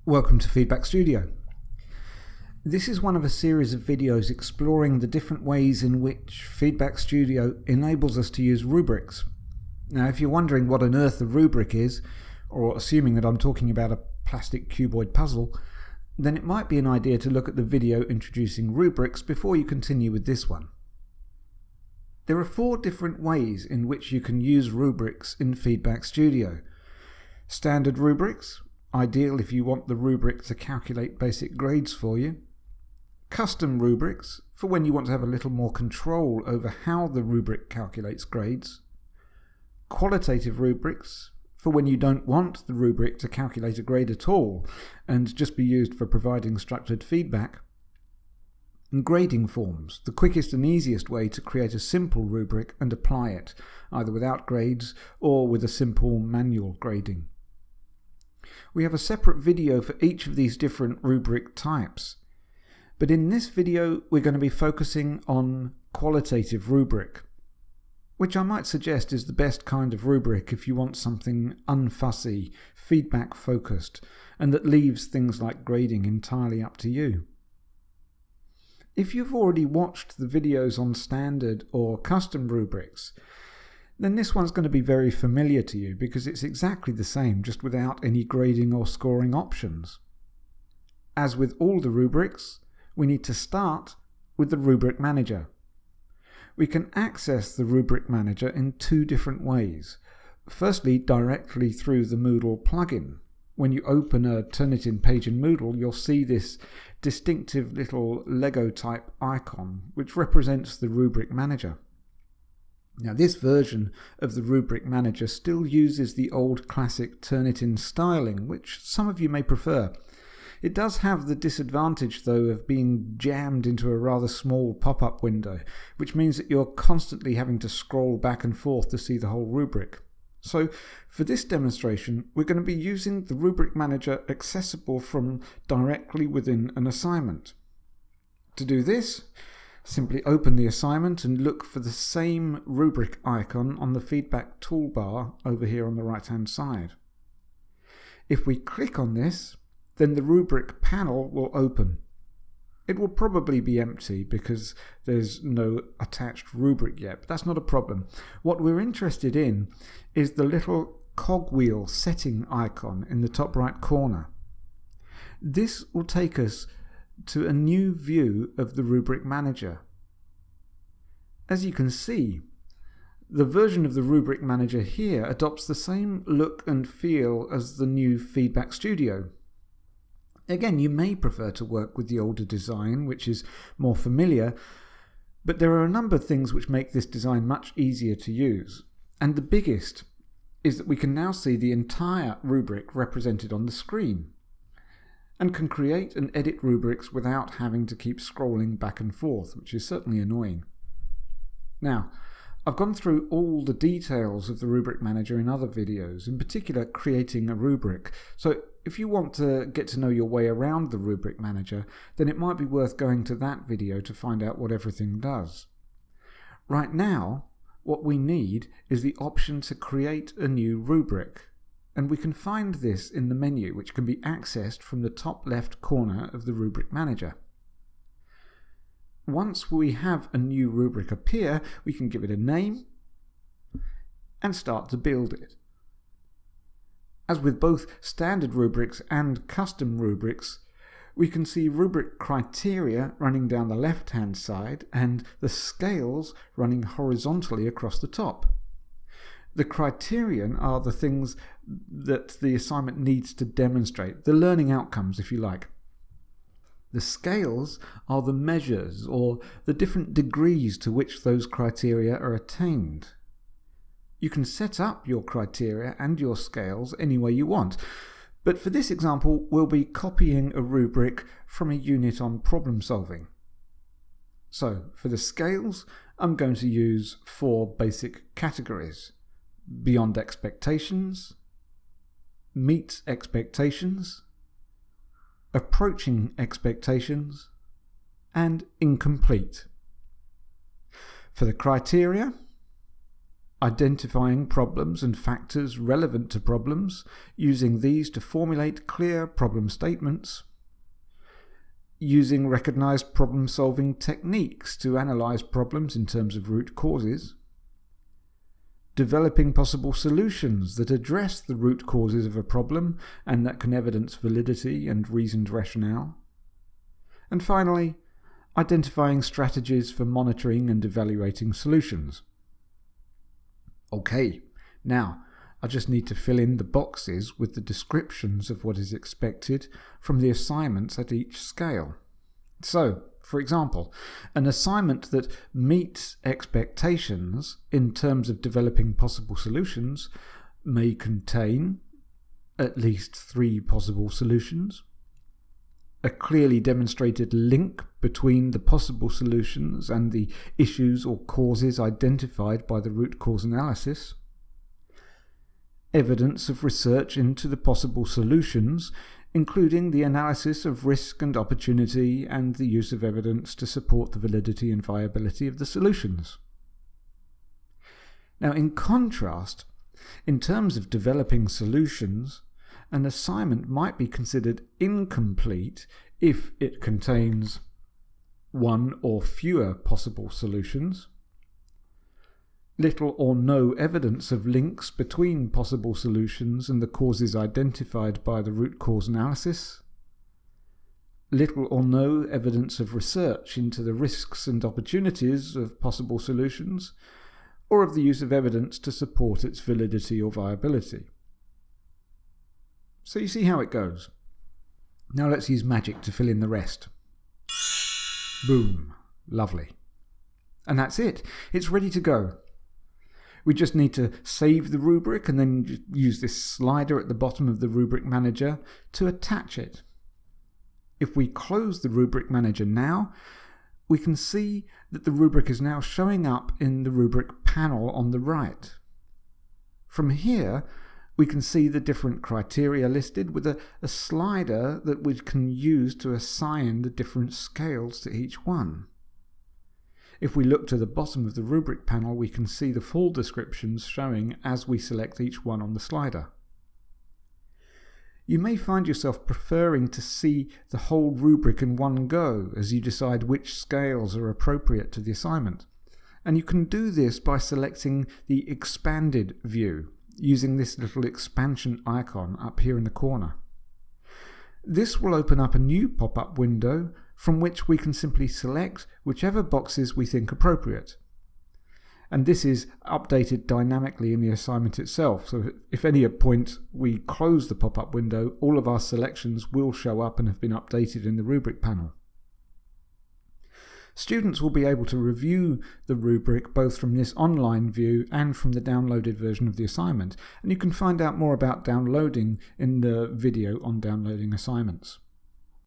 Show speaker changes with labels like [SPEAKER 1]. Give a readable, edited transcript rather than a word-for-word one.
[SPEAKER 1] Welcome to Feedback Studio. This is one of a series of videos exploring the different ways in which Feedback Studio enables us to use rubrics. Now, if you're wondering what on earth a rubric is, or assuming that I'm talking about a plastic cuboid puzzle, then it might be an idea to look at the video introducing rubrics before you continue with this one. There are 4 different ways in which you can use rubrics in Feedback Studio. Standard rubrics, ideal if you want the rubric to calculate basic grades for you. Custom rubrics, for when you want to have a little more control over how the rubric calculates grades. Qualitative rubrics, for when you don't want the rubric to calculate a grade at all and just be used for providing structured feedback. And grading forms, the quickest and easiest way to create a simple rubric and apply it, either without grades or with a simple manual grading. We have a separate video for each of these different rubric types. But in this video, we're going to be focusing on qualitative rubric, which I might suggest is the best kind of rubric if you want something unfussy, feedback-focused, and that leaves things like grading entirely up to you. If you've already watched the videos on standard or custom rubrics, then this one's going to be very familiar to you because it's exactly the same, just without any grading or scoring options. As with all the rubrics, we need to start with the Rubric Manager. We can access the Rubric Manager in 2 different ways. Firstly, directly through the Moodle plugin. When you open a Turnitin page in Moodle, you'll see this distinctive little Lego-type icon, which represents the Rubric Manager. Now, this version of the Rubric Manager still uses the old classic Turnitin styling, which some of you may prefer. It does have the disadvantage, though, of being jammed into a rather small pop-up window, which means that you're constantly having to scroll back and forth to see the whole rubric. So, for this demonstration, we're going to be using the Rubric Manager accessible from directly within an assignment. To do this, simply open the assignment and look for the same rubric icon on the feedback toolbar over here on the right-hand side. If we click on this, then the rubric panel will open. It will probably be empty because there's no attached rubric yet, but that's not a problem. What we're interested in is the little cogwheel setting icon in the top right corner. This will take us to a new view of the Rubric Manager. As you can see, the version of the Rubric Manager here adopts the same look and feel as the new Feedback Studio. Again, you may prefer to work with the older design, which is more familiar, but there are a number of things which make this design much easier to use. And the biggest is that we can now see the entire rubric represented on the screen, and can create and edit rubrics without having to keep scrolling back and forth, which is certainly annoying. Now, I've gone through all the details of the Rubric Manager in other videos, in particular creating a rubric. So if you want to get to know your way around the Rubric Manager, then it might be worth going to that video to find out what everything does. Right now, what we need is the option to create a new rubric. And we can find this in the menu, which can be accessed from the top left corner of the Rubric Manager. Once we have a new rubric appear, we can give it a name and start to build it. As with both standard rubrics and custom rubrics, we can see rubric criteria running down the left-hand side and the scales running horizontally across the top. The criterion are the things that the assignment needs to demonstrate, the learning outcomes, if you like. The scales are the measures or the different degrees to which those criteria are attained. You can set up your criteria and your scales any way you want, but for this example, we'll be copying a rubric from a unit on problem solving. So, for the scales, I'm going to use 4 basic categories: beyond expectations, meets expectations, approaching expectations, and incomplete. For the criteria, identifying problems and factors relevant to problems, using these to formulate clear problem statements, using recognized problem-solving techniques to analyze problems in terms of root causes, developing possible solutions that address the root causes of a problem and that can evidence validity and reasoned rationale, and finally, identifying strategies for monitoring and evaluating solutions. Okay, now I just need to fill in the boxes with the descriptions of what is expected from the assignments at each scale. So, for example, an assignment that meets expectations in terms of developing possible solutions may contain at least 3 possible solutions, a clearly demonstrated link between the possible solutions and the issues or causes identified by the root cause analysis, evidence of research into the possible solutions, including the analysis of risk and opportunity and the use of evidence to support the validity and viability of the solutions. Now, in contrast, in terms of developing solutions, an assignment might be considered incomplete if it contains 1 or fewer possible solutions, little or no evidence of links between possible solutions and the causes identified by the root cause analysis, little or no evidence of research into the risks and opportunities of possible solutions, or of the use of evidence to support its validity or viability. So you see how it goes. Now let's use magic to fill in the rest. Boom. Lovely. And that's it. It's ready to go. We just need to save the rubric and then use this slider at the bottom of the Rubric Manager to attach it. If we close the Rubric Manager now, we can see that the rubric is now showing up in the rubric panel on the right. From here, we can see the different criteria listed with a slider that we can use to assign the different scales to each one. If we look to the bottom of the rubric panel, we can see the full descriptions showing as we select each one on the slider. You may find yourself preferring to see the whole rubric in one go as you decide which scales are appropriate to the assignment. And you can do this by selecting the expanded view, using this little expansion icon up here in the corner. This will open up a new pop-up window from which we can simply select whichever boxes we think appropriate. And this is updated dynamically in the assignment itself, so if at any point we close the pop-up window, all of our selections will show up and have been updated in the rubric panel. Students will be able to review the rubric both from this online view and from the downloaded version of the assignment, and you can find out more about downloading in the video on downloading assignments.